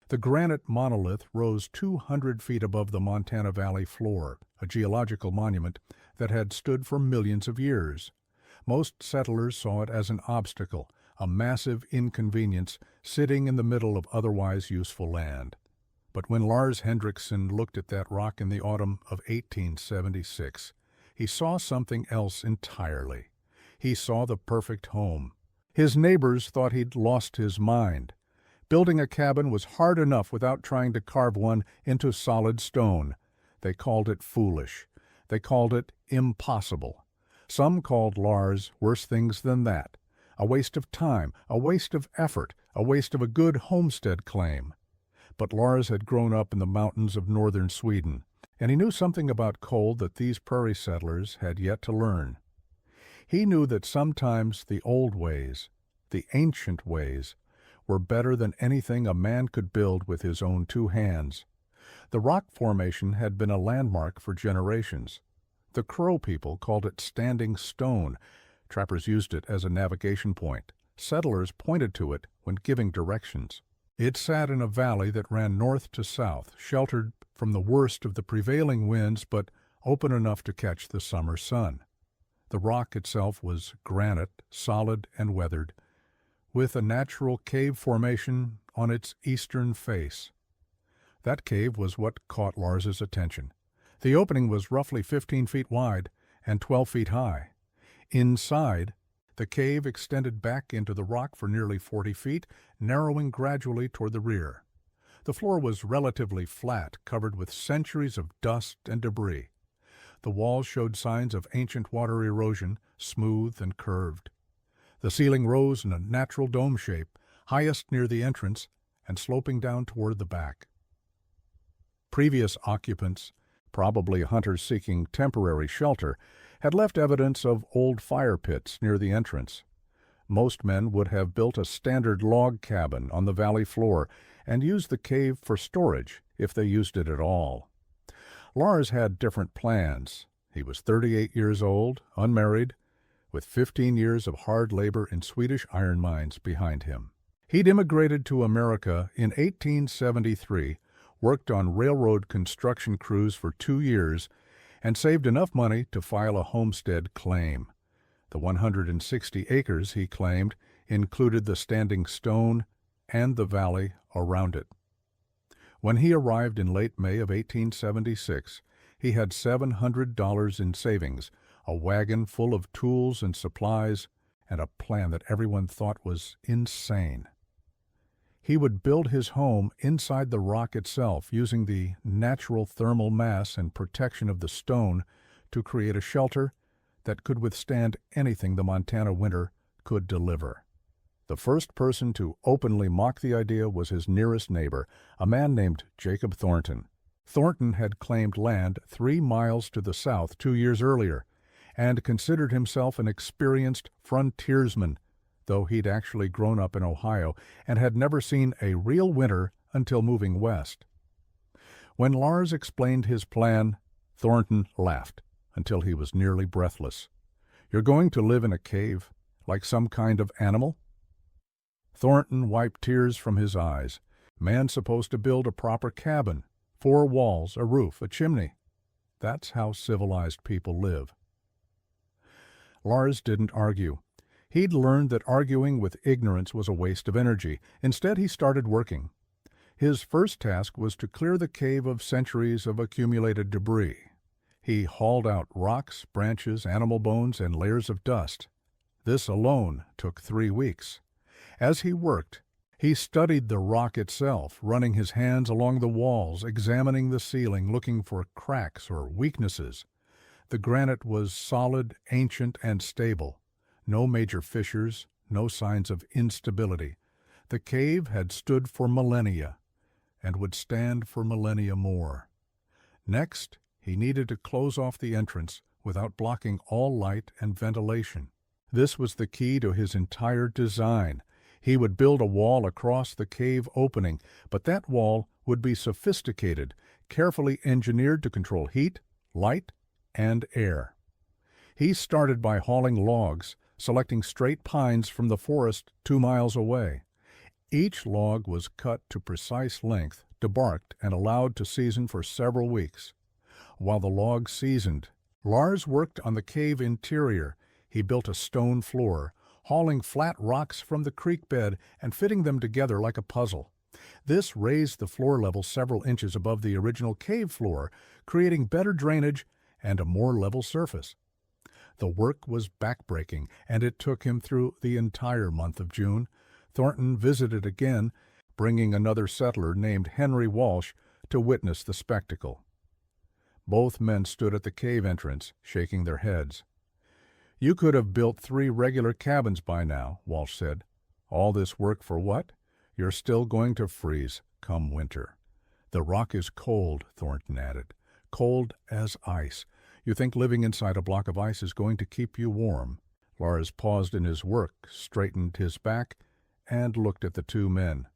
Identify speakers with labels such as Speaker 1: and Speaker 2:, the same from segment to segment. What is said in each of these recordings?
Speaker 1: The granite monolith rose 200 feet above the Montana Valley floor, a geological monument that had stood for millions of years. Most settlers saw it as an obstacle, a massive inconvenience sitting in the middle of otherwise useful land. But when Lars Hendrickson looked at that rock in the autumn of 1876, he saw something else entirely. He saw the perfect home. His neighbors thought he'd lost his mind. Building a cabin was hard enough without trying to carve one into solid stone. They called it foolish. They called it impossible. Some called Lars worse things than that. A waste of time, a waste of effort, a waste of a good homestead claim. But Lars had grown up in the mountains of northern Sweden, and he knew something about cold that these prairie settlers had yet to learn. He knew that sometimes the old ways, the ancient ways, were better than anything a man could build with his own two hands. The rock formation had been a landmark for generations. The Crow people called it Standing Stone. Trappers used it as a navigation point. Settlers pointed to it when giving directions. It sat in a valley that ran north to south, sheltered from the worst of the prevailing winds but open enough to catch the summer sun. The rock itself was granite, solid and weathered, with a natural cave formation on its eastern face. That cave was what caught Lars's attention. The opening was roughly 15 feet wide and 12 feet high. Inside, the cave extended back into the rock for nearly 40 feet, narrowing gradually toward the rear. The floor was relatively flat, covered with centuries of dust and debris. The walls showed signs of ancient water erosion, smooth and curved. The ceiling rose in a natural dome shape, highest near the entrance and sloping down toward the back. Previous occupants, probably hunters seeking temporary shelter, had left evidence of old fire pits near the entrance. Most men would have built a standard log cabin on the valley floor and used the cave for storage if they used it at all. Lars had different plans. He was 38 years old, unmarried, with 15 years of hard labor in Swedish iron mines behind him. He'd immigrated to America in 1873, worked on railroad construction crews for 2 years, and saved enough money to file a homestead claim. The 160 acres he claimed included the Standing Stone and the valley around it. When he arrived in late May of 1876, he had $700 in savings, a wagon full of tools and supplies, and a plan that everyone thought was insane. He would build his home inside the rock itself, using the natural thermal mass and protection of the stone to create a shelter that could withstand anything the Montana winter could deliver. The first person to openly mock the idea was his nearest neighbor, a man named Jacob Thornton. Thornton had claimed land 3 miles to the south 2 years earlier, and considered himself an experienced frontiersman, though he'd actually grown up in Ohio and had never seen a real winter until moving west. When Lars explained his plan, Thornton laughed until he was nearly breathless. "You're going to live in a cave, like some kind of animal?" Thornton wiped tears from his eyes. "Man's supposed to build a proper cabin, 4 walls, a roof, a chimney. That's how civilized people live." Lars didn't argue. He'd learned that arguing with ignorance was a waste of energy. Instead, he started working. His first task was to clear the cave of centuries of accumulated debris. He hauled out rocks, branches, animal bones, and layers of dust. This alone took 3 weeks. As he worked, he studied the rock itself, running his hands along the walls, examining the ceiling, looking for cracks or weaknesses. The granite was solid, ancient, and stable. No major fissures, no signs of instability. The cave had stood for millennia, and would stand for millennia more. Next, he needed to close off the entrance without blocking all light and ventilation. This was the key to his entire design. He would build a wall across the cave opening, but that wall would be sophisticated, carefully engineered to control heat, light, and air. He started by hauling logs, selecting straight pines from the forest 2 miles away. Each log was cut to precise length, debarked, and allowed to season for several weeks. While the logs seasoned, Lars worked on the cave interior. He built a stone floor, hauling flat rocks from the creek bed and fitting them together like a puzzle. This raised the floor level several inches above the original cave floor, creating better drainage and a more level surface. The work was backbreaking, and it took him through the entire month of June. Thornton visited again, bringing another settler named Henry Walsh to witness the spectacle. Both men stood at the cave entrance, shaking their heads. "You could have built 3 regular cabins by now," Walsh said. "All this work for what? You're still going to freeze come winter." "The rock is cold," Thornton added. "Cold as ice. You think living inside a block of ice is going to keep you warm?" Lars paused in his work, straightened his back, and looked at the two men.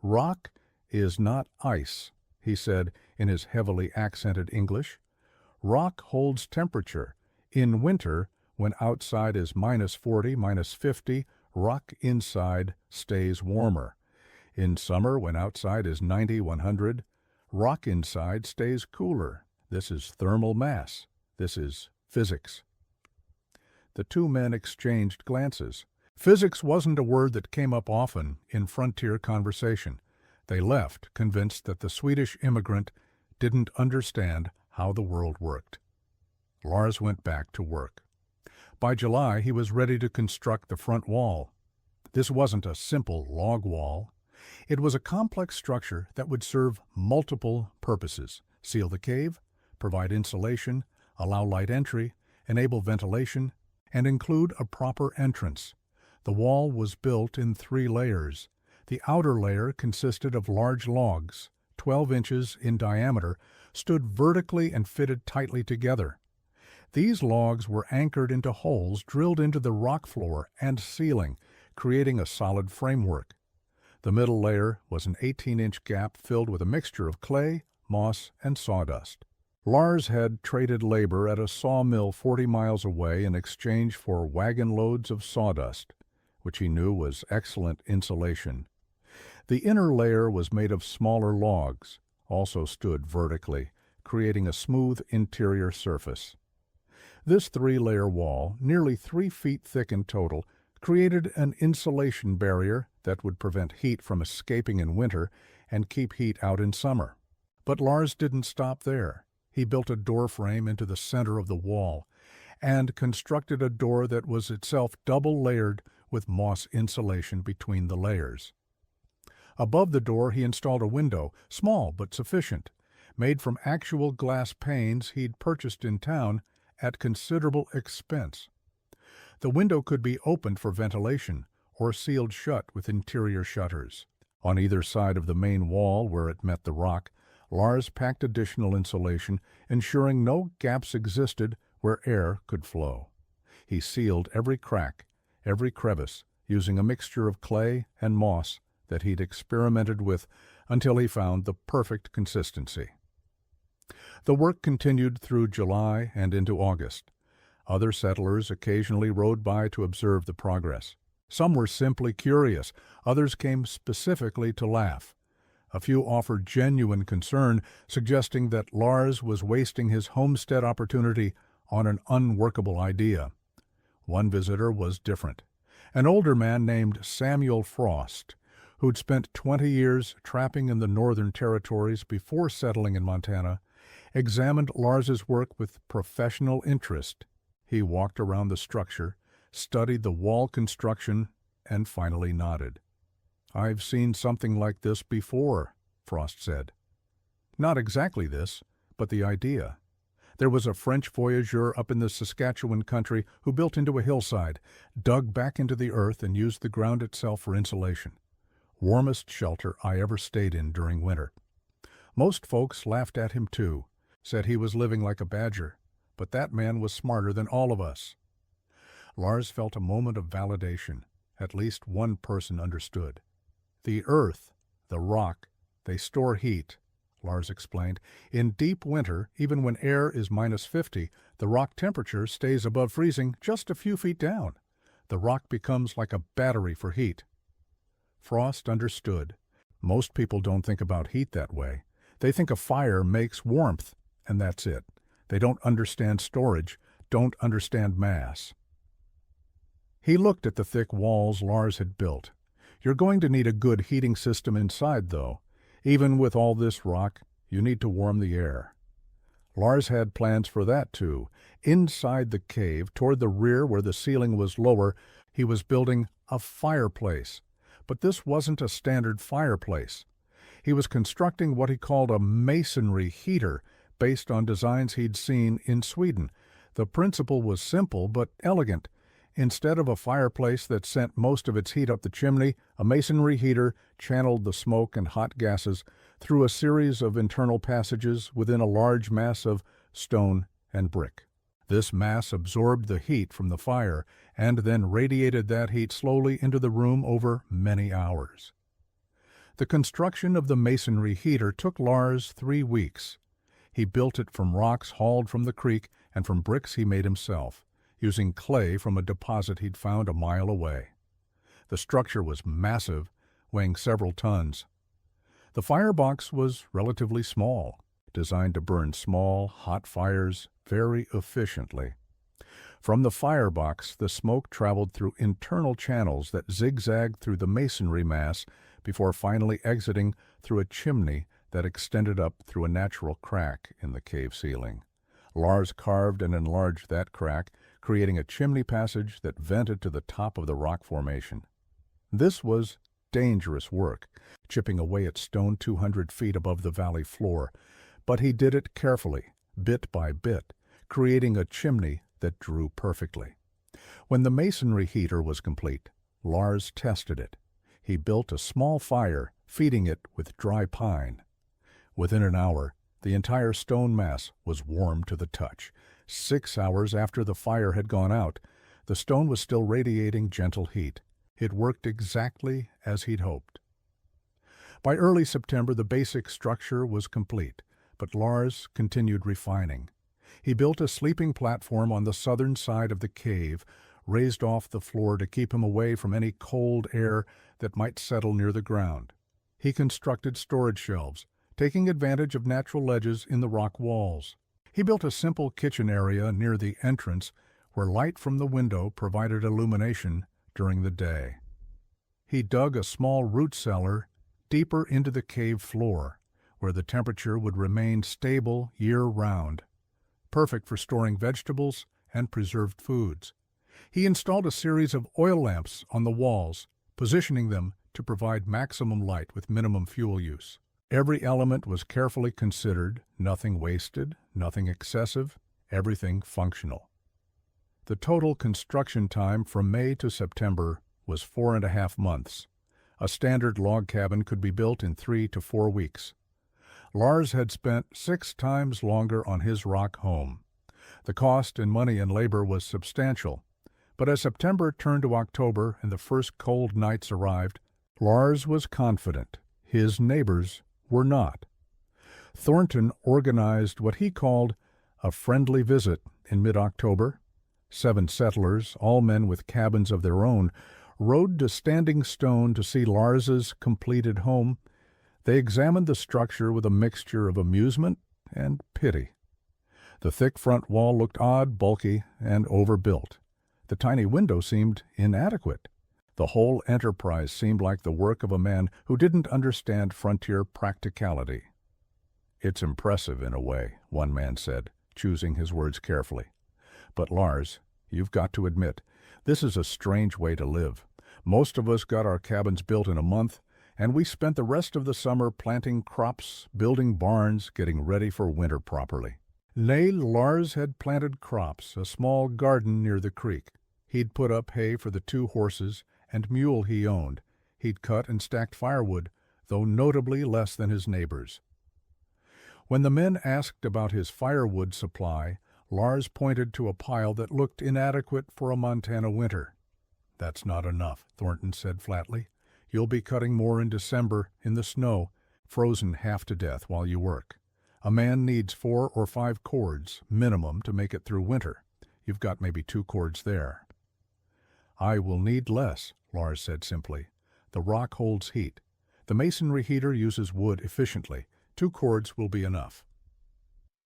Speaker 1: "Rock is not ice," he said in his heavily accented English. "Rock holds temperature. In winter, when outside is -40, -50, rock inside stays warmer. In summer, when outside is 90, 100, rock inside stays cooler. This is thermal mass. This is physics." The two men exchanged glances. Physics wasn't a word that came up often in frontier conversation. They left, convinced that the Swedish immigrant didn't understand how the world worked. Lars went back to work. By July, he was ready to construct the front wall. This wasn't a simple log wall. It was a complex structure that would serve multiple purposes: seal the cave, provide insulation, allow light entry, enable ventilation, and include a proper entrance. The wall was built in 3 layers. The outer layer consisted of large logs, 12 inches in diameter, stood vertically and fitted tightly together. These logs were anchored into holes drilled into the rock floor and ceiling, creating a solid framework. The middle layer was an 18-inch gap filled with a mixture of clay, moss, and sawdust. Lars had traded labor at a sawmill 40 miles away in exchange for wagon loads of sawdust, which he knew was excellent insulation. The inner layer was made of smaller logs, also stood vertically, creating a smooth interior surface. This 3-layer wall, nearly 3 feet thick in total, created an insulation barrier that would prevent heat from escaping in winter and keep heat out in summer. But Lars didn't stop there. He built a door frame into the center of the wall and constructed a door that was itself double-layered with moss insulation between the layers. Above the door he installed a window, small but sufficient, made from actual glass panes he'd purchased in town at considerable expense. The window could be opened for ventilation or sealed shut with interior shutters. On either side of the main wall where it met the rock, Lars packed additional insulation, ensuring no gaps existed where air could flow. He sealed every crack, every crevice, using a mixture of clay and moss that he'd experimented with until he found the perfect consistency. The work continued through July and into August. Other settlers occasionally rode by to observe the progress. Some were simply curious, others came specifically to laugh. A few offered genuine concern, suggesting that Lars was wasting his homestead opportunity on an unworkable idea. One visitor was different. An older man named Samuel Frost, who'd spent 20 years trapping in the Northern Territories before settling in Montana, examined Lars's work with professional interest. He walked around the structure, studied the wall construction, and finally nodded. "I've seen something like this before," Frost said. "Not exactly this, but the idea. There was a French voyageur up in the Saskatchewan country who built into a hillside, dug back into the earth, and used the ground itself for insulation. Warmest shelter I ever stayed in during winter. Most folks laughed at him too, said he was living like a badger, but that man was smarter than all of us." Lars felt a moment of validation. At least one person understood. "The earth, the rock, they store heat," Lars explained. "In deep winter, even when air is -50, the rock temperature stays above freezing just a few feet down. The rock becomes like a battery for heat." Frost understood. Most people don't think about heat that way. They think a fire makes warmth, and that's it. They don't understand storage, don't understand mass. He looked at the thick walls Lars had built. You're going to need a good heating system inside, though. Even with all this rock, you need to warm the air. Lars had plans for that, too. Inside the cave, toward the rear where the ceiling was lower, he was building a fireplace. But this wasn't a standard fireplace. He was constructing what he called a masonry heater, based on designs he'd seen in Sweden. The principle was simple but elegant. Instead of a fireplace that sent most of its heat up the chimney, a masonry heater channeled the smoke and hot gases through a series of internal passages within a large mass of stone and brick. This mass absorbed the heat from the fire and then radiated that heat slowly into the room over many hours. The construction of the masonry heater took Lars 3 weeks. He built it from rocks hauled from the creek and from bricks he made himself, using clay from a deposit he'd found a mile away. The structure was massive, weighing several tons. The firebox was relatively small, designed to burn small, hot fires very efficiently. From the firebox, the smoke traveled through internal channels that zigzagged through the masonry mass before finally exiting through a chimney that extended up through a natural crack in the cave ceiling. Lars carved and enlarged that crack, creating a chimney passage that vented to the top of the rock formation. This was dangerous work, chipping away at stone 200 feet above the valley floor, but he did it carefully, bit by bit, creating a chimney that drew perfectly. When the masonry heater was complete, Lars tested it. He built a small fire, feeding it with dry pine. Within an hour, the entire stone mass was warm to the touch. 6 hours after the fire had gone out, the stone was still radiating gentle heat. It worked exactly as he'd hoped. By early September, the basic structure was complete, but Lars continued refining. He built a sleeping platform on the southern side of the cave, raised off the floor to keep him away from any cold air that might settle near the ground. He constructed storage shelves, taking advantage of natural ledges in the rock walls. He built a simple kitchen area near the entrance where light from the window provided illumination during the day. He dug a small root cellar deeper into the cave floor, where the temperature would remain stable year-round, perfect for storing vegetables and preserved foods. He installed a series of oil lamps on the walls, positioning them to provide maximum light with minimum fuel use. Every element was carefully considered, nothing wasted, nothing excessive, everything functional. The total construction time from May to September was 4.5 months. A standard log cabin could be built in 3 to 4 weeks. Lars had spent 6 times longer on his rock home. The cost in money and labor was substantial, but as September turned to October and the first cold nights arrived, Lars was confident. His neighbors were not. Thornton organized what he called a friendly visit in mid-October. 7 settlers, all men with cabins of their own, rode to Standing Stone to see Lars's completed home. They examined the structure with a mixture of amusement and pity. The thick front wall looked odd, bulky, and overbuilt. The tiny window seemed inadequate. The whole enterprise seemed like the work of a man who didn't understand frontier practicality. "It's impressive in a way," one man said, choosing his words carefully. "But Lars, you've got to admit, this is a strange way to live. Most of us got our cabins built in a month, and we spent the rest of the summer planting crops, building barns, getting ready for winter properly." Nay, Lars had planted crops, a small garden near the creek. He'd put up hay for the 2 horses and mule he owned. He'd cut and stacked firewood, though notably less than his neighbors. When the men asked about his firewood supply, Lars pointed to a pile that looked inadequate for a Montana winter. "That's not enough," Thornton said flatly. "You'll be cutting more in December in the snow, frozen half to death while you work. A man needs 4 or 5 cords, minimum, to make it through winter. You've got maybe 2 cords there." "I will need less," Lars said simply. The rock holds heat. The masonry heater uses wood efficiently. 2 cords will be enough.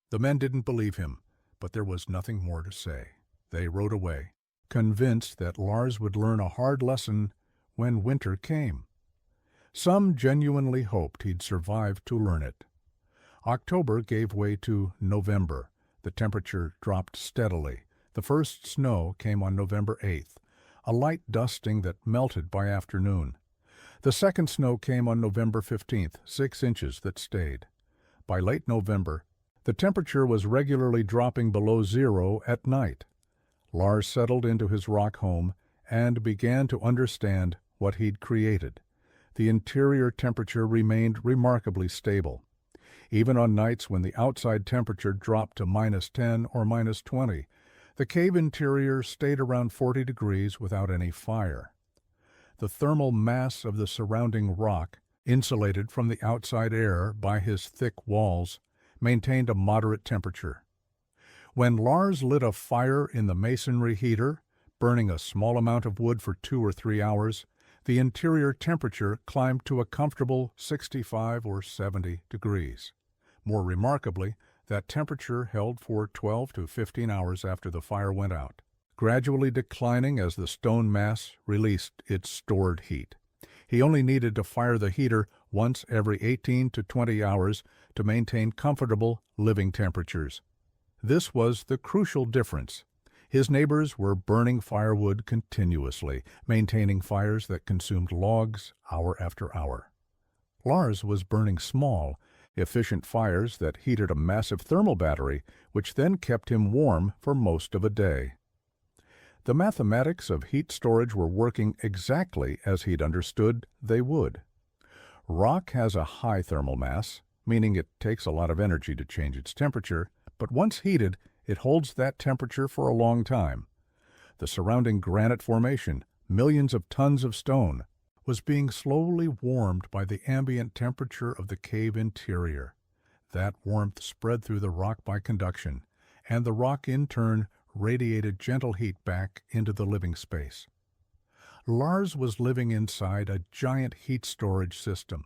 Speaker 1: The men didn't believe him, but there was nothing more to say. They rode away, convinced that Lars would learn a hard lesson when winter came. Some genuinely hoped he'd survive to learn it. October gave way to November. The temperature dropped steadily. The first snow came on November 8th, a light dusting that melted by afternoon. The second snow came on November 15th, 6 inches that stayed. By late November, the temperature was regularly dropping below zero at night. Lars settled into his rock home and began to understand what he'd created. The interior temperature remained remarkably stable. Even on nights when the outside temperature dropped to -10 or -20, the cave interior stayed around 40 degrees without any fire. The thermal mass of the surrounding rock, insulated from the outside air by his thick walls, maintained a moderate temperature. When Lars lit a fire in the masonry heater, burning a small amount of wood for 2 or 3 hours, the interior temperature climbed to a comfortable 65 or 70 degrees. More remarkably, that temperature held for 12 to 15 hours after the fire went out, gradually declining as the stone mass released its stored heat. He only needed to fire the heater once every 18 to 20 hours to maintain comfortable living temperatures. This was the crucial difference. His neighbors were burning firewood continuously, maintaining fires that consumed logs hour after hour. Lars was burning small, efficient fires that heated a massive thermal battery, which then kept him warm for most of a day. The mathematics of heat storage were working exactly as he'd understood they would. Rock has a high thermal mass, meaning it takes a lot of energy to change its temperature, but once heated, it holds that temperature for a long time. The surrounding granite formation, millions of tons of stone, was being slowly warmed by the ambient temperature of the cave interior. That warmth spread through the rock by conduction, and the rock in turn radiated gentle heat back into the living space. Lars was living inside a giant heat storage system.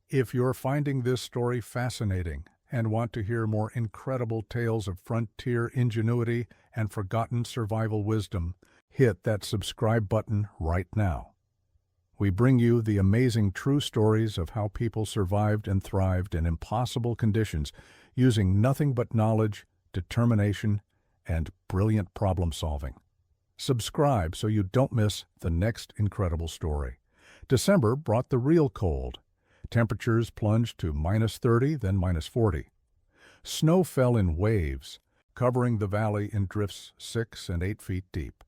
Speaker 1: If you're finding this story fascinating and want to hear more incredible tales of frontier ingenuity and forgotten survival wisdom, hit that subscribe button right now. We bring you the amazing true stories of how people survived and thrived in impossible conditions using nothing but knowledge, determination, and brilliant problem solving. Subscribe so you don't miss the next incredible story. December brought the real cold. Temperatures plunged to -30, then -40. Snow fell in waves, covering the valley in drifts 6 and 8 feet deep.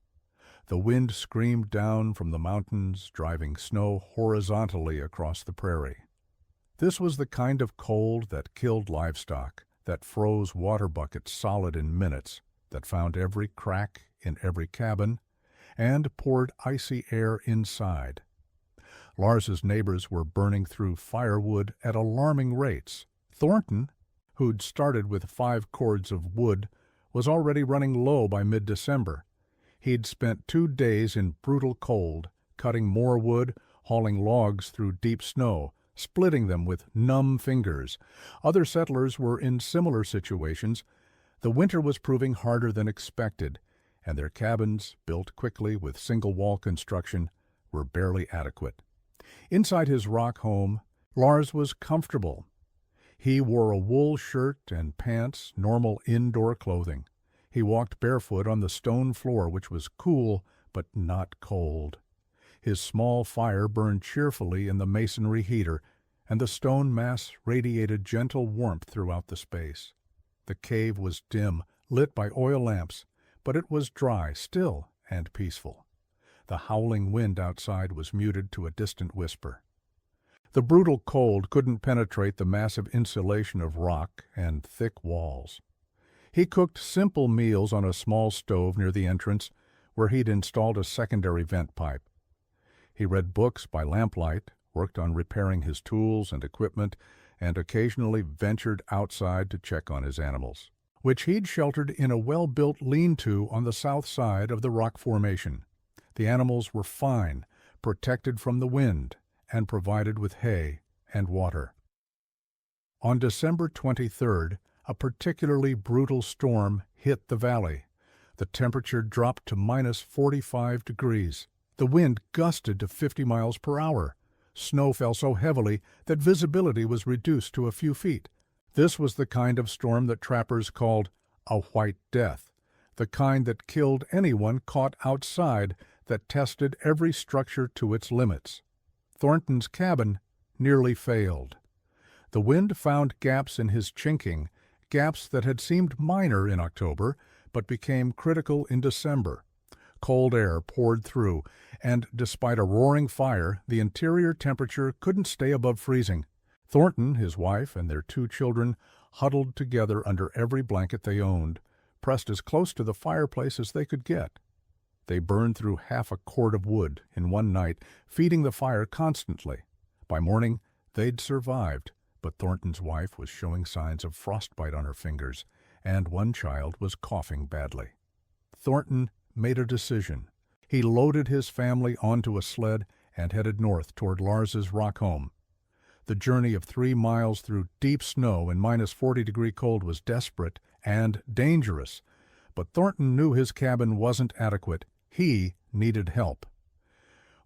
Speaker 1: The wind screamed down from the mountains, driving snow horizontally across the prairie. This was the kind of cold that killed livestock, that froze water buckets solid in minutes, that found every crack in every cabin, and poured icy air inside. Lars's neighbors were burning through firewood at alarming rates. Thornton, who'd started with 5 cords of wood, was already running low by mid-December. He'd spent 2 days in brutal cold, cutting more wood, hauling logs through deep snow, splitting them with numb fingers. Other settlers were in similar situations. The winter was proving harder than expected, and their cabins, built quickly with single-wall construction, were barely adequate. Inside his rock home, Lars was comfortable. He wore a wool shirt and pants, normal indoor clothing. He walked barefoot on the stone floor, which was cool but not cold. His small fire burned cheerfully in the masonry heater, and the stone mass radiated gentle warmth throughout the space. The cave was dim, lit by oil lamps, but it was dry, still, and peaceful. The howling wind outside was muted to a distant whisper. The brutal cold couldn't penetrate the massive insulation of rock and thick walls. He cooked simple meals on a small stove near the entrance, where he'd installed a secondary vent pipe. He read books by lamplight, worked on repairing his tools and equipment, and occasionally ventured outside to check on his animals, which he'd sheltered in a well-built lean-to on the south side of the rock formation. The animals were fine, protected from the wind, and provided with hay and water. On December 23rd, a particularly brutal storm hit the valley. The temperature dropped to -45 degrees. The wind gusted to 50 miles per hour. Snow fell so heavily that visibility was reduced to a few feet. This was the kind of storm that trappers called a white death, the kind that killed anyone caught outside, that tested every structure to its limits. Thornton's cabin nearly failed. The wind found gaps in his chinking, gaps that had seemed minor in October, but became critical in December. Cold air poured through, and despite a roaring fire, the interior temperature couldn't stay above freezing. Thornton, his wife, and their 2 children huddled together under every blanket they owned, pressed as close to the fireplace as they could get. They burned through half a cord of wood in one night, feeding the fire constantly. By morning, they'd survived, but Thornton's wife was showing signs of frostbite on her fingers, and one child was coughing badly. Thornton made a decision. He loaded his family onto a sled and headed north toward Lars's rock home. The journey of 3 miles through deep snow and -40-degree cold was desperate and dangerous, but Thornton knew his cabin wasn't adequate. He needed help.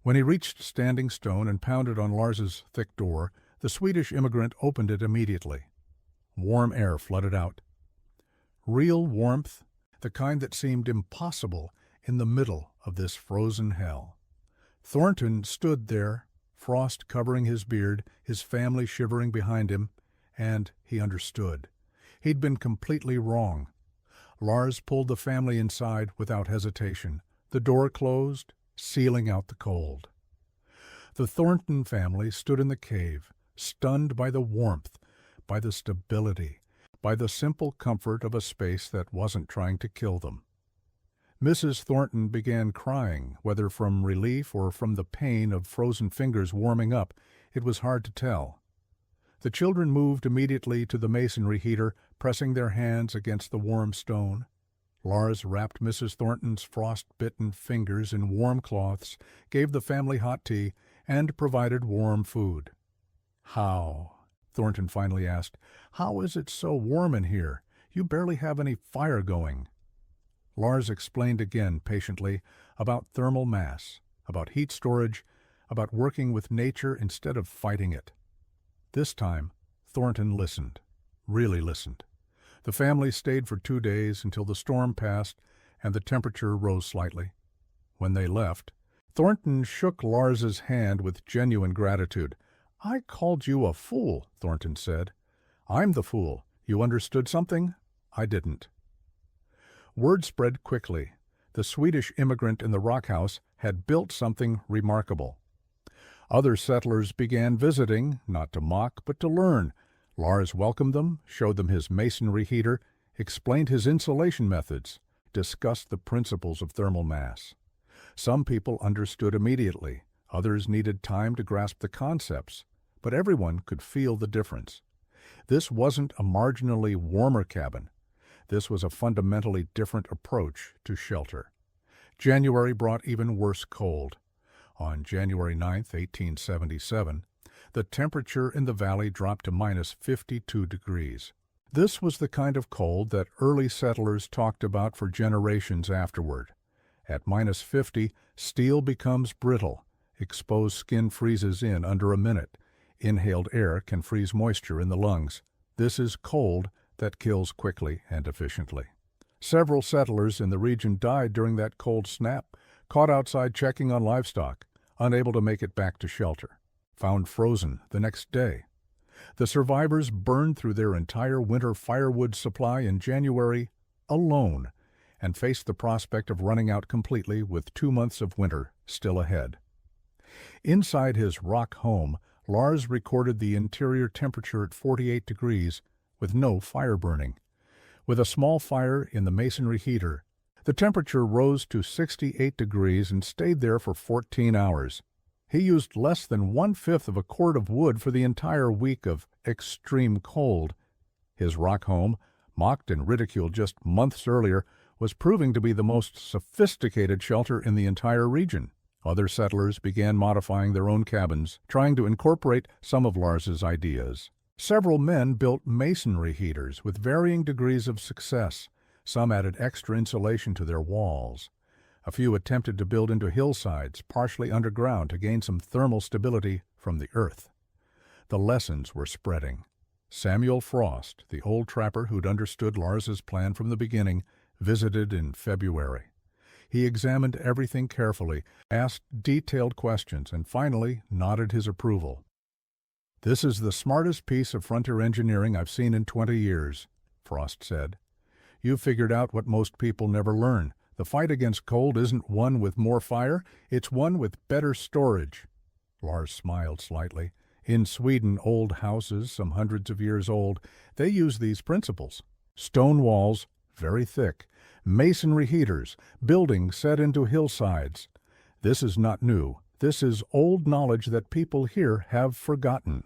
Speaker 1: When he reached Standing Stone and pounded on Lars's thick door, the Swedish immigrant opened it immediately. Warm air flooded out. Real warmth, the kind that seemed impossible in the middle of this frozen hell. Thornton stood there, frost covering his beard, his family shivering behind him, and he understood. He'd been completely wrong. Lars pulled the family inside without hesitation. The door closed, sealing out the cold. The Thornton family stood in the cave, stunned by the warmth, by the stability, by the simple comfort of a space that wasn't trying to kill them. Mrs. Thornton began crying, whether from relief or from the pain of frozen fingers warming up, it was hard to tell. The children moved immediately to the masonry heater, pressing their hands against the warm stone. Lars wrapped Mrs. Thornton's frost-bitten fingers in warm cloths, gave the family hot tea, and provided warm food. "How?" Thornton finally asked. "How is it so warm in here? You barely have any fire going." Lars explained again patiently about thermal mass, about heat storage, about working with nature instead of fighting it. This time, Thornton listened, really listened. The family stayed for 2 days until the storm passed and the temperature rose slightly. When they left, Thornton shook Lars's hand with genuine gratitude. "I called you a fool," Thornton said. "I'm the fool. You understood something? I didn't." Word spread quickly. The Swedish immigrant in the rock house had built something remarkable. Other settlers began visiting, not to mock, but to learn. Lars welcomed them, showed them his masonry heater, explained his insulation methods, discussed the principles of thermal mass. Some people understood immediately. Others needed time to grasp the concepts, but everyone could feel the difference. This wasn't a marginally warmer cabin. This was a fundamentally different approach to shelter. January brought even worse cold. On January 9, 1877, the temperature in the valley dropped to -52 degrees. This was the kind of cold that early settlers talked about for generations afterward. At -50, steel becomes brittle. Exposed skin freezes in under a minute. Inhaled air can freeze moisture in the lungs. This is cold that kills quickly and efficiently. Several settlers in the region died during that cold snap, caught outside checking on livestock, unable to make it back to shelter, found frozen the next day. The survivors burned through their entire winter firewood supply in January alone and faced the prospect of running out completely with 2 months of winter still ahead. Inside his rock home, Lars recorded the interior temperature at 48 degrees with no fire burning. With a small fire in the masonry heater, the temperature rose to 68 degrees and stayed there for 14 hours. He used less than 1/5 of a cord of wood for the entire week of extreme cold. His rock home, mocked and ridiculed just months earlier, was proving to be the most sophisticated shelter in the entire region. Other settlers began modifying their own cabins, trying to incorporate some of Lars's ideas. Several men built masonry heaters with varying degrees of success. Some added extra insulation to their walls. A few attempted to build into hillsides, partially underground, to gain some thermal stability from the earth. The lessons were spreading. Samuel Frost, the old trapper who'd understood Lars's plan from the beginning, visited in February. He examined everything carefully, asked detailed questions, and finally nodded his approval. "This is the smartest piece of frontier engineering I've seen in 20 years, Frost said. "You've figured out what most people never learn. The fight against cold isn't one with more fire, it's one with better storage." Lars smiled slightly. "In Sweden, old houses, some hundreds of years old, they use these principles. Stone walls, very thick, masonry heaters, buildings set into hillsides. This is not new. This is old knowledge that people here have forgotten."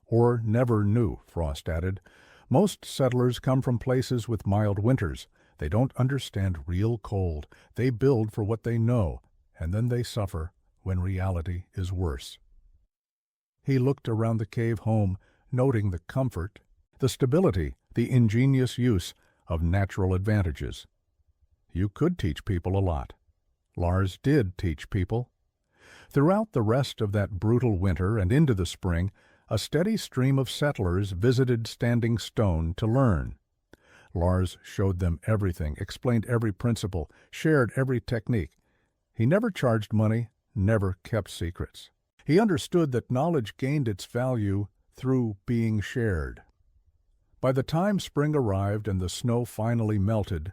Speaker 1: "Or never knew," Frost added. "Most settlers come from places with mild winters. They don't understand real cold. They build for what they know, and then they suffer when reality is worse." He looked around the cave home, noting the comfort, the stability, the ingenious use of natural advantages. You could teach people a lot. Lars did teach people. Throughout the rest of that brutal winter and into the spring, a steady stream of settlers visited Standing Stone to learn. Lars showed them everything, explained every principle, shared every technique. He never charged money, never kept secrets. He understood that knowledge gained its value through being shared. By the time spring arrived and the snow finally melted,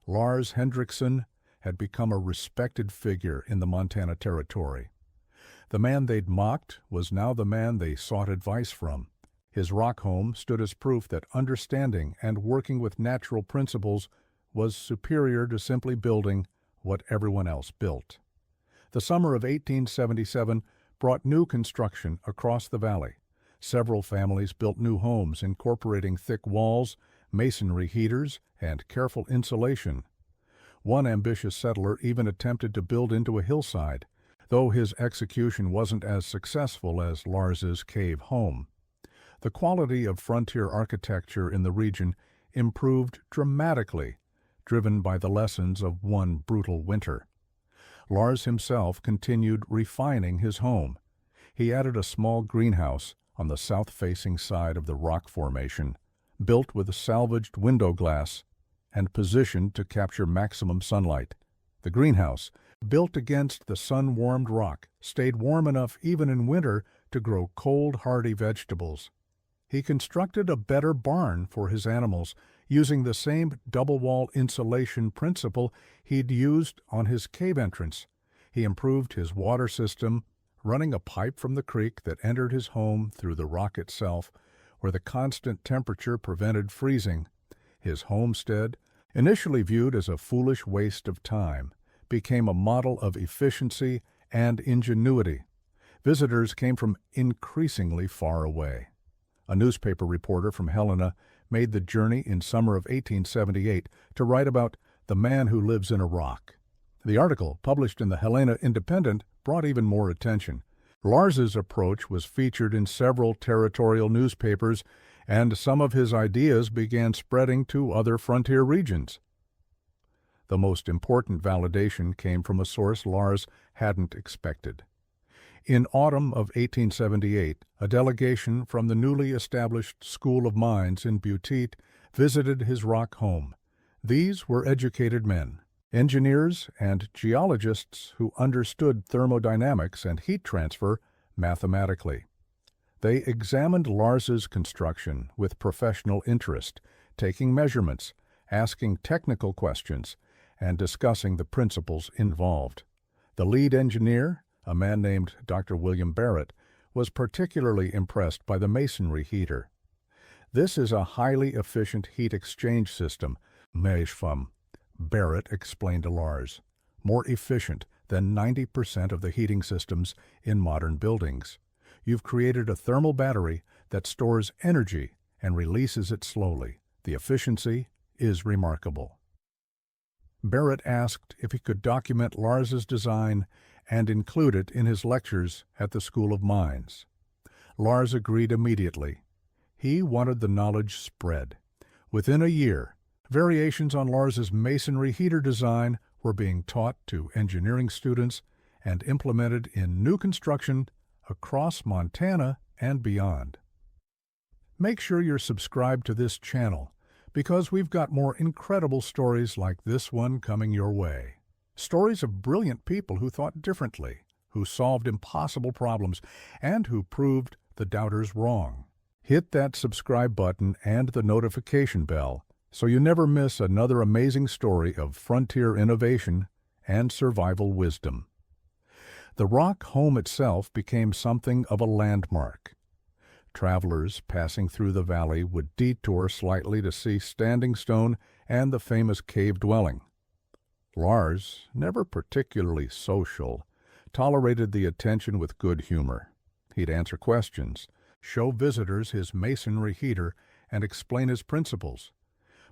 Speaker 1: Lars Hendrickson had become a respected figure in the Montana Territory. The man they'd mocked was now the man they sought advice from. His rock home stood as proof that understanding and working with natural principles was superior to simply building what everyone else built. The summer of 1877 brought new construction across the valley. Several families built new homes incorporating thick walls, masonry heaters, and careful insulation. One ambitious settler even attempted to build into a hillside, though his execution wasn't as successful as Lars's cave home. The quality of frontier architecture in the region improved dramatically, driven by the lessons of one brutal winter. Lars himself continued refining his home. He added a small greenhouse on the south-facing side of the rock formation, built with salvaged window glass and positioned to capture maximum sunlight. The greenhouse, built against the sun-warmed rock, stayed warm enough even in winter to grow cold, hardy vegetables. He constructed a better barn for his animals, using the same double-wall insulation principle he'd used on his cave entrance. He improved his water system, running a pipe from the creek that entered his home through the rock itself, where the constant temperature prevented freezing. His homestead, initially viewed as a foolish waste of time, became a model of efficiency and ingenuity. Visitors came from increasingly far away. A newspaper reporter from Helena made the journey in summer of 1878 to write about the man who lives in a rock. The article, published in the Helena Independent, brought even more attention. Lars's approach was featured in several territorial newspapers, and some of his ideas began spreading to other frontier regions. The most important validation came from a source Lars hadn't expected. In autumn of 1878, a delegation from the newly established School of Mines in Butte visited his rock home. These were educated men, engineers and geologists who understood thermodynamics and heat transfer mathematically. They examined Lars's construction with professional interest, taking measurements, asking technical questions, and discussing the principles involved. The lead engineer, a man named Dr. William Barrett, was particularly impressed by the masonry heater. "This is a highly efficient heat exchange system," Barrett explained to Lars. "More efficient than 90% of the heating systems in modern buildings. You've created a thermal battery that stores energy and releases it slowly. The efficiency is remarkable." Barrett asked if he could document Lars's design and include it in his lectures at the School of Mines. Lars agreed immediately. He wanted the knowledge spread. Within a year, variations on Lars's masonry heater design were being taught to engineering students and implemented in new construction across Montana and beyond. Make sure you're subscribed to this channel because we've got more incredible stories like this one coming your way. Stories of brilliant people who thought differently, who solved impossible problems, and who proved the doubters wrong. Hit that subscribe button and the notification bell so you never miss another amazing story of frontier innovation and survival wisdom. The rock home itself became something of a landmark. Travelers passing through the valley would detour slightly to see Standing Stone and the famous cave dwelling. Lars, never particularly social, tolerated the attention with good humor. He'd answer questions, show visitors his masonry heater, and explain his principles.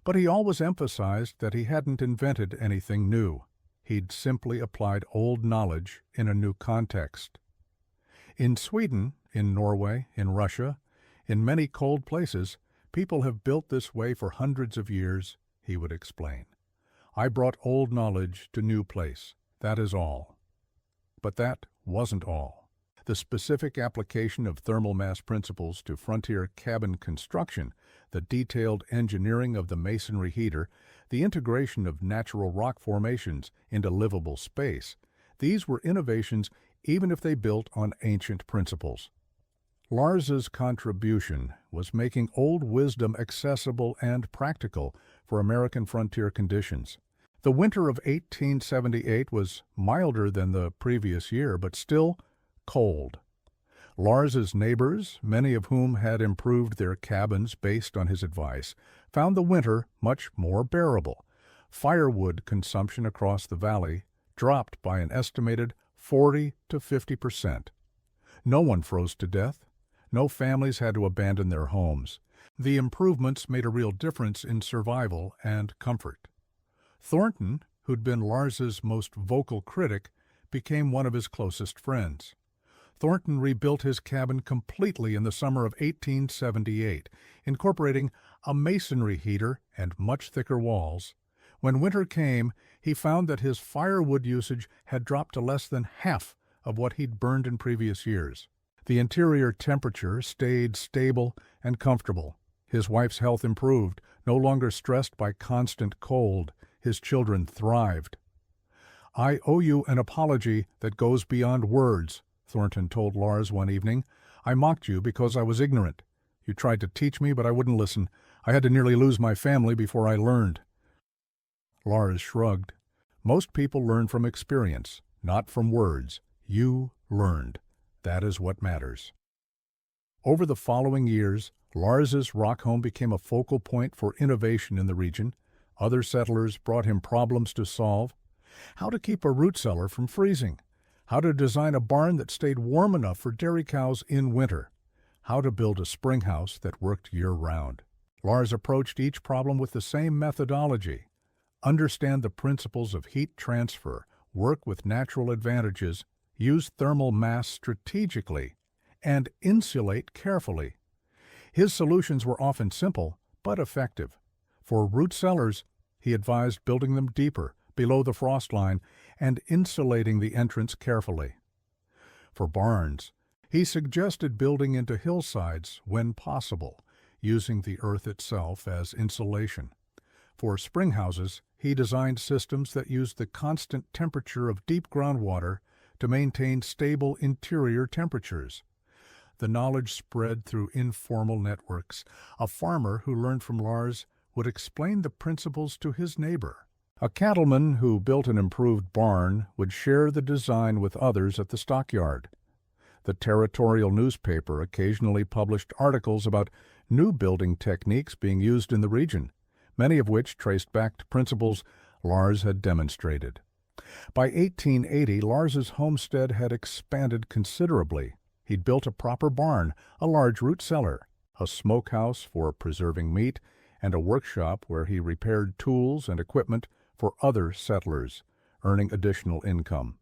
Speaker 1: But he always emphasized that he hadn't invented anything new. He'd simply applied old knowledge in a new context. In Sweden, in Norway, in Russia, in many cold places, people have built this way for hundreds of years, he would explain. I brought old knowledge to new place, that is all. But that wasn't all. The specific application of thermal mass principles to frontier cabin construction, the detailed engineering of the masonry heater, the integration of natural rock formations into livable space, these were innovations even if they built on ancient principles. Lars's contribution was making old wisdom accessible and practical for American frontier conditions. The winter of 1878 was milder than the previous year, but still cold. Lars's neighbors, many of whom had improved their cabins based on his advice, found the winter much more bearable. Firewood consumption across the valley dropped by an estimated 40 to 50%. No one froze to death. No families had to abandon their homes. The improvements made a real difference in survival and comfort. Thornton, who'd been Lars's most vocal critic, became one of his closest friends. Thornton rebuilt his cabin completely in the summer of 1878, incorporating a masonry heater and much thicker walls. When winter came, he found that his firewood usage had dropped to less than half of what he'd burned in previous years. The interior temperature stayed stable and comfortable. His wife's health improved, no longer stressed by constant cold. His children thrived. "I owe you an apology that goes beyond words," Thornton told Lars one evening. "I mocked you because I was ignorant. You tried to teach me, but I wouldn't listen. I had to nearly lose my family before I learned." Lars shrugged. "Most people learn from experience, not from words. You learned. That is what matters." Over the following years, Lars's rock home became a focal point for innovation in the region. Other settlers brought him problems to solve. How to keep a root cellar from freezing. How to design a barn that stayed warm enough for dairy cows in winter. How to build a spring house that worked year-round. Lars approached each problem with the same methodology. Understand the principles of heat transfer, work with natural advantages, use thermal mass strategically, and insulate carefully. His solutions were often simple, but effective. For root cellars, he advised building them deeper, below the frost line, and insulating the entrance carefully. For barns, he suggested building into hillsides when possible, using the earth itself as insulation. For spring houses, he designed systems that used the constant temperature of deep groundwater to maintain stable interior temperatures. The knowledge spread through informal networks. A farmer who learned from Lars would explain the principles to his neighbor. A cattleman who built an improved barn would share the design with others at the stockyard. The territorial newspaper occasionally published articles about new building techniques being used in the region, many of which traced back to principles Lars had demonstrated. By 1880, Lars's homestead had expanded considerably. He'd built a proper barn, a large root cellar, a smokehouse for preserving meat, and a workshop where he repaired tools and equipment for other settlers, earning additional income.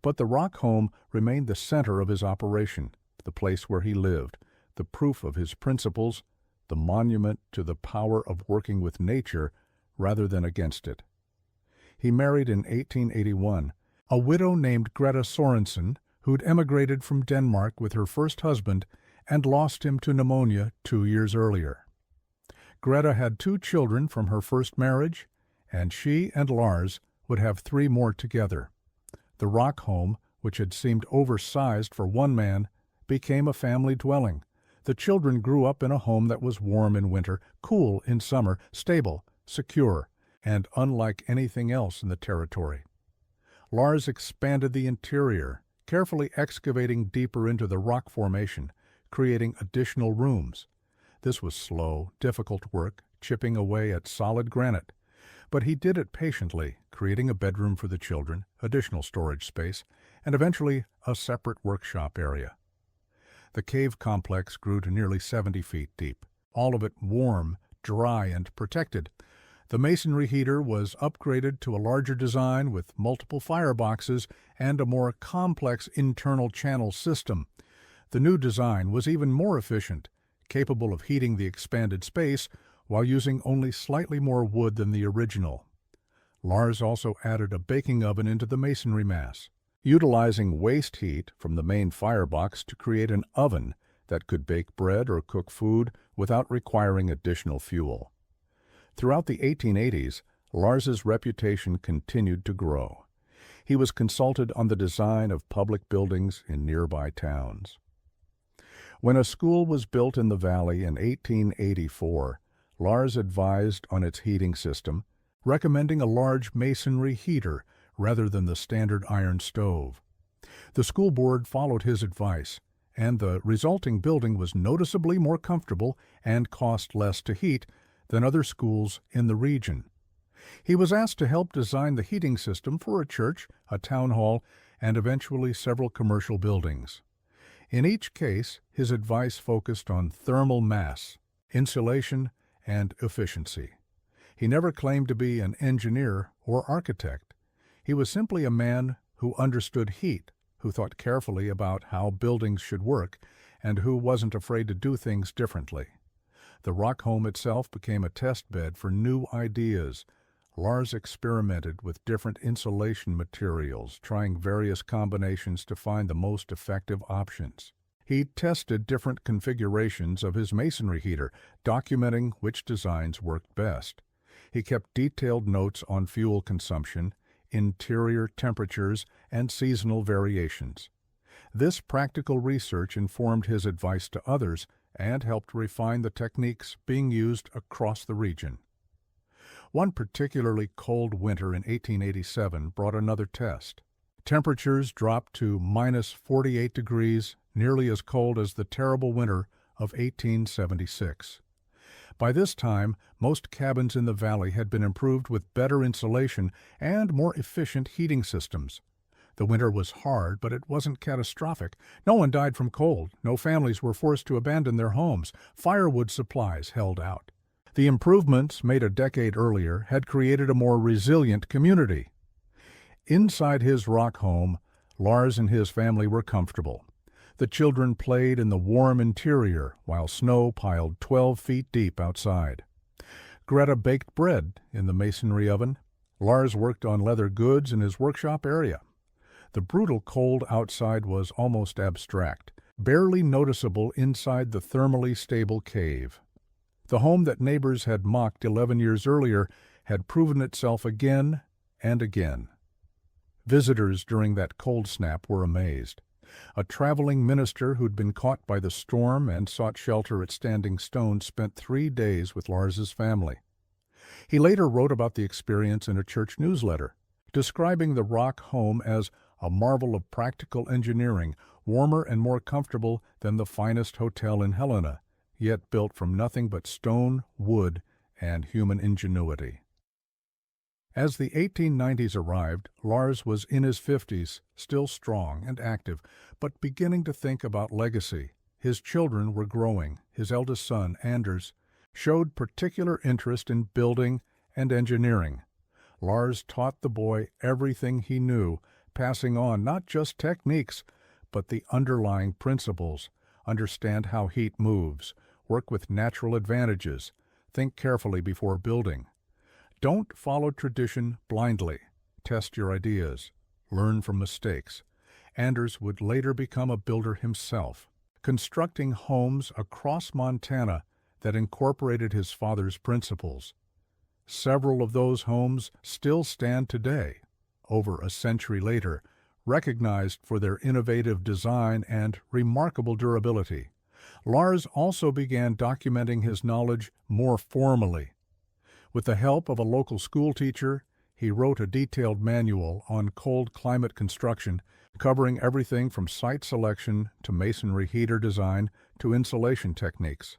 Speaker 1: But the rock home remained the center of his operation, the place where he lived, the proof of his principles, the monument to the power of working with nature rather than against it. He married in 1881 a widow named Greta Sorensen, who'd emigrated from Denmark with her first husband and lost him to pneumonia 2 years earlier. Greta had 2 children from her first marriage, and she and Lars would have 3 more together. The rock home, which had seemed oversized for one man, became a family dwelling. The children grew up in a home that was warm in winter, cool in summer, stable, secure, and unlike anything else in the territory. Lars expanded the interior, carefully excavating deeper into the rock formation, creating additional rooms. This was slow, difficult work, chipping away at solid granite. But he did it patiently, creating a bedroom for the children, additional storage space, and eventually a separate workshop area. The cave complex grew to nearly 70 feet deep, all of it warm, dry, and protected. The masonry heater was upgraded to a larger design with multiple fireboxes and a more complex internal channel system. The new design was even more efficient, capable of heating the expanded space while using only slightly more wood than the original. Lars also added a baking oven into the masonry mass, utilizing waste heat from the main firebox to create an oven that could bake bread or cook food without requiring additional fuel. Throughout the 1880s, Lars's reputation continued to grow. He was consulted on the design of public buildings in nearby towns. When a school was built in the valley in 1884, Lars advised on its heating system, recommending a large masonry heater rather than the standard iron stove. The school board followed his advice, and the resulting building was noticeably more comfortable and cost less to heat than other schools in the region. He was asked to help design the heating system for a church, a town hall, and eventually several commercial buildings. In each case, his advice focused on thermal mass, insulation, and efficiency. He never claimed to be an engineer or architect. He was simply a man who understood heat, who thought carefully about how buildings should work, and who wasn't afraid to do things differently. The rock home itself became a test bed for new ideas. Lars experimented with different insulation materials, trying various combinations to find the most effective options. He tested different configurations of his masonry heater, documenting which designs worked best. He kept detailed notes on fuel consumption, interior temperatures, and seasonal variations. This practical research informed his advice to others and helped refine the techniques being used across the region. One particularly cold winter in 1887 brought another test. Temperatures dropped to minus 48 degrees, nearly as cold as the terrible winter of 1876. By this time, most cabins in the valley had been improved with better insulation and more efficient heating systems. The winter was hard, but it wasn't catastrophic. No one died from cold. No families were forced to abandon their homes. Firewood supplies held out. The improvements made a decade earlier had created a more resilient community. Inside his rock home, Lars and his family were comfortable. The children played in the warm interior while snow piled 12 feet deep outside. Greta baked bread in the masonry oven. Lars worked on leather goods in his workshop area. The brutal cold outside was almost abstract, barely noticeable inside the thermally stable cave. The home that neighbors had mocked 11 years earlier had proven itself again and again. Visitors during that cold snap were amazed. A traveling minister who'd been caught by the storm and sought shelter at Standing Stone spent 3 days with Lars's family. He later wrote about the experience in a church newsletter, describing the rock home as a marvel of practical engineering, warmer and more comfortable than the finest hotel in Helena, yet built from nothing but stone, wood, and human ingenuity. As the 1890s arrived, Lars was in his 50s, still strong and active, but beginning to think about legacy. His children were growing. His eldest son, Anders, showed particular interest in building and engineering. Lars taught the boy everything he knew, passing on not just techniques, but the underlying principles. Understand how heat moves, work with natural advantages, think carefully before building. Don't follow tradition blindly. Test your ideas. Learn from mistakes. Anders would later become a builder himself, constructing homes across Montana that incorporated his father's principles. Several of those homes still stand today, over a century later, recognized for their innovative design and remarkable durability. Lars also began documenting his knowledge more formally. With the help of a local schoolteacher, he wrote a detailed manual on cold climate construction, covering everything from site selection to masonry heater design to insulation techniques.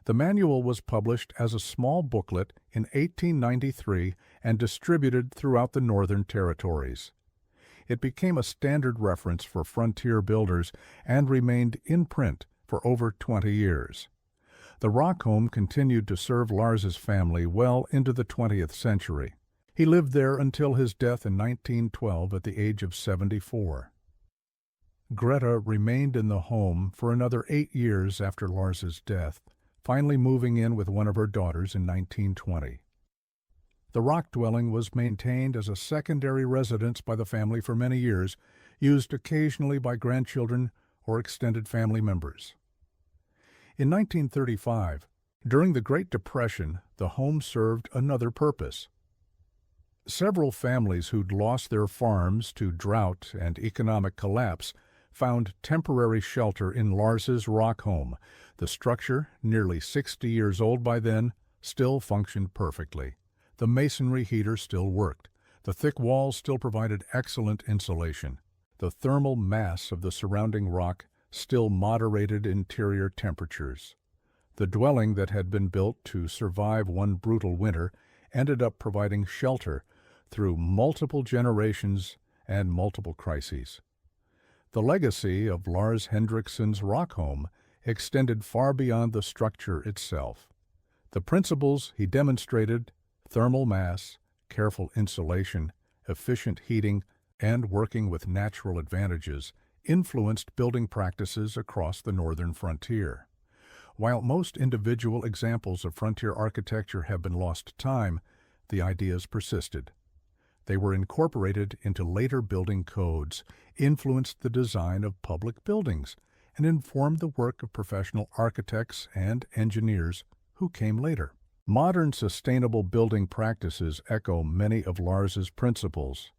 Speaker 1: The manual was published as a small booklet in 1893 and distributed throughout the Northern Territories. It became a standard reference for frontier builders and remained in print for over 20 years. The rock home continued to serve Lars's family well into the 20th century. He lived there until his death in 1912 at the age of 74. Greta remained in the home for another 8 years after Lars's death, finally moving in with one of her daughters in 1920. The rock dwelling was maintained as a secondary residence by the family for many years, used occasionally by grandchildren or extended family members. In 1935, during the Great Depression, the home served another purpose. Several families who'd lost their farms to drought and economic collapse found temporary shelter in Lars's rock home. The structure, nearly 60 years old by then, still functioned perfectly. The masonry heater still worked. The thick walls still provided excellent insulation. The thermal mass of the surrounding rock still moderated interior temperatures. The dwelling that had been built to survive one brutal winter ended up providing shelter through multiple generations and multiple crises. The legacy of Lars Hendrickson's rock home extended far beyond the structure itself. The principles he demonstrated, thermal mass, careful insulation, efficient heating, and working with natural advantages, influenced building practices across the northern frontier. While most individual examples of frontier architecture have been lost to time, the ideas persisted. They were incorporated into later building codes, influenced the design of public buildings, and informed the work of professional architects and engineers who came later. Modern sustainable building practices echo many of Lars's principles.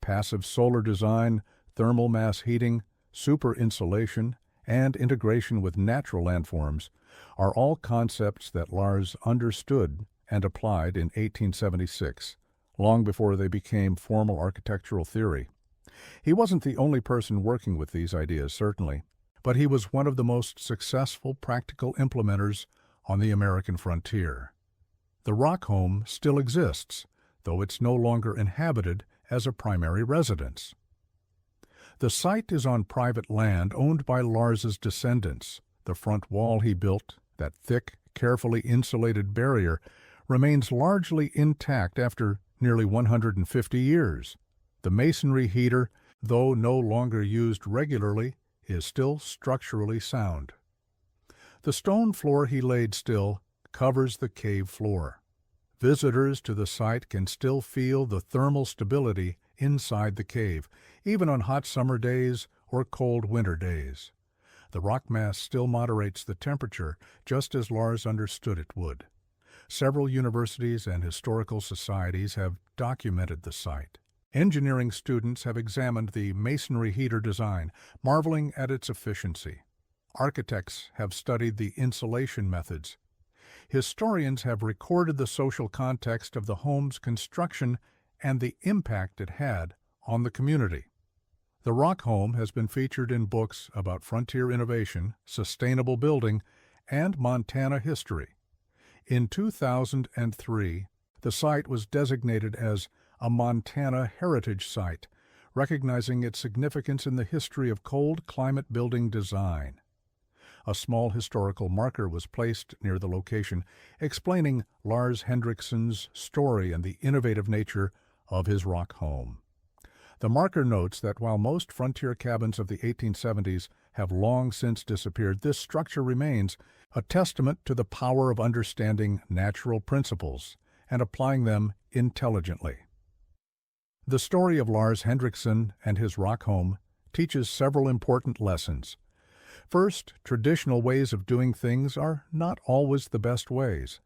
Speaker 1: Passive solar design, thermal mass heating, super insulation, and integration with natural landforms are all concepts that Lars understood and applied in 1876, long before they became formal architectural theory. He wasn't the only person working with these ideas, certainly, but he was one of the most successful practical implementers on the American frontier. The rock home still exists, though it's no longer inhabited as a primary residence. The site is on private land owned by Lars's descendants. The front wall he built, that thick, carefully insulated barrier, remains largely intact after nearly 150 years. The masonry heater, though no longer used regularly, is still structurally sound. The stone floor he laid still covers the cave floor. Visitors to the site can still feel the thermal stability inside the cave, even on hot summer days or cold winter days. The rock mass still moderates the temperature, just as Lars understood it would. Several universities and historical societies have documented the site. Engineering students have examined the masonry heater design, marveling at its efficiency. Architects have studied the insulation methods. Historians have recorded the social context of the home's construction and the impact it had on the community. The rock home has been featured in books about frontier innovation, sustainable building, and Montana history. In 2003, the site was designated as a Montana Heritage Site, recognizing its significance in the history of cold climate building design. A small historical marker was placed near the location, explaining Lars Hendrickson's story and the innovative nature of his rock home. The marker notes that while most frontier cabins of the 1870s have long since disappeared, this structure remains a testament to the power of understanding natural principles and applying them intelligently. The story of Lars Hendrickson and his rock home teaches several important lessons. First, traditional ways of doing things are not always the best ways.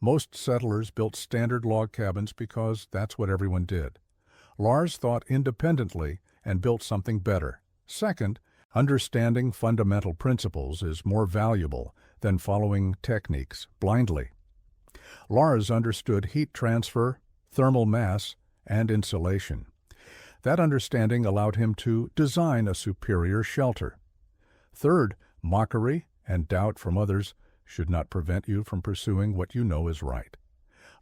Speaker 1: Most settlers built standard log cabins because that's what everyone did. Lars thought independently and built something better. Second, understanding fundamental principles is more valuable than following techniques blindly. Lars understood heat transfer, thermal mass, and insulation. That understanding allowed him to design a superior shelter. Third, mockery and doubt from others should not prevent you from pursuing what you know is right.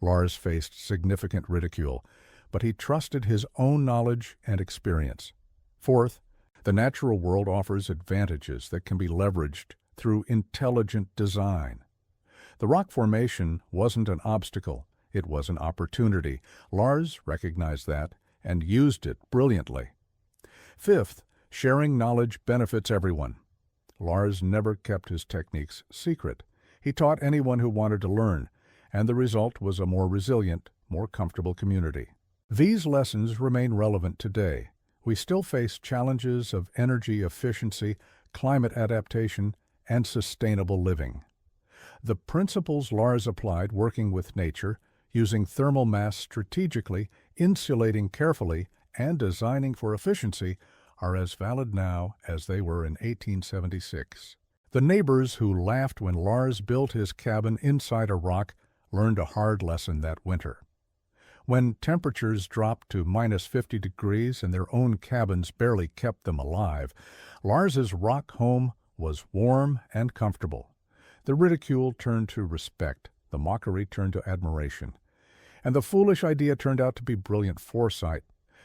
Speaker 1: Lars faced significant ridicule, but he trusted his own knowledge and experience. Fourth, the natural world offers advantages that can be leveraged through intelligent design. The rock formation wasn't an obstacle, it was an opportunity. Lars recognized that and used it brilliantly. Fifth, sharing knowledge benefits everyone. Lars never kept his techniques secret. He taught anyone who wanted to learn, and the result was a more resilient, more comfortable community. These lessons remain relevant today. We still face challenges of energy efficiency, climate adaptation, and sustainable living. The principles Lars applied working with nature, using thermal mass strategically, insulating carefully, and designing for efficiency are as valid now as they were in 1876. The neighbors who laughed when Lars built his cabin inside a rock learned a hard lesson that winter. When temperatures dropped to -50 degrees and their own cabins barely kept them alive, Lars's rock home was warm and comfortable. The ridicule turned to respect, the mockery turned to admiration, and the foolish idea turned out to be brilliant foresight.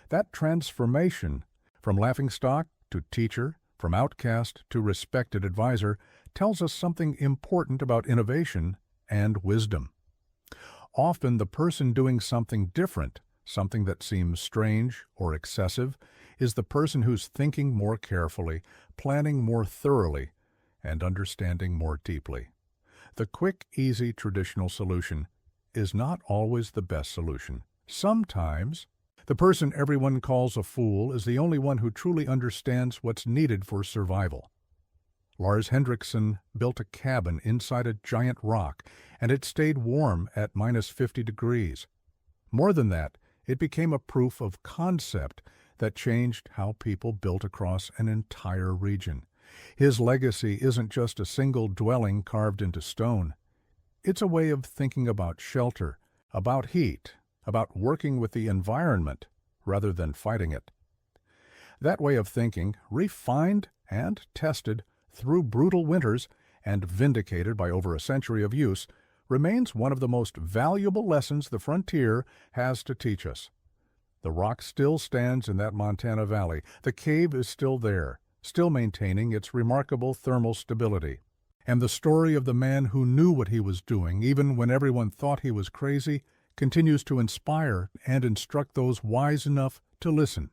Speaker 1: That transformation, from laughingstock to teacher, from outcast to respected advisor, tells us something important about innovation and wisdom. Often the person doing something different, something that seems strange or excessive, is the person who's thinking more carefully, planning more thoroughly, and understanding more deeply. The quick, easy, traditional solution is not always the best solution. Sometimes, the person everyone calls a fool is the only one who truly understands what's needed for survival. Lars Hendrickson built a cabin inside a giant rock, and it stayed warm at -50 degrees. More than that, it became a proof of concept that changed how people built across an entire region. His legacy isn't just a single dwelling carved into stone. It's a way of thinking about shelter, about heat, about working with the environment rather than fighting it. That way of thinking, refined and tested through brutal winters and vindicated by over a century of use, remains one of the most valuable lessons the frontier has to teach us. The rock still stands in that Montana valley. The cave is still there, still maintaining its remarkable thermal stability. And the story of the man who knew what he was doing, even when everyone thought he was crazy, continues to inspire and instruct those wise enough to listen.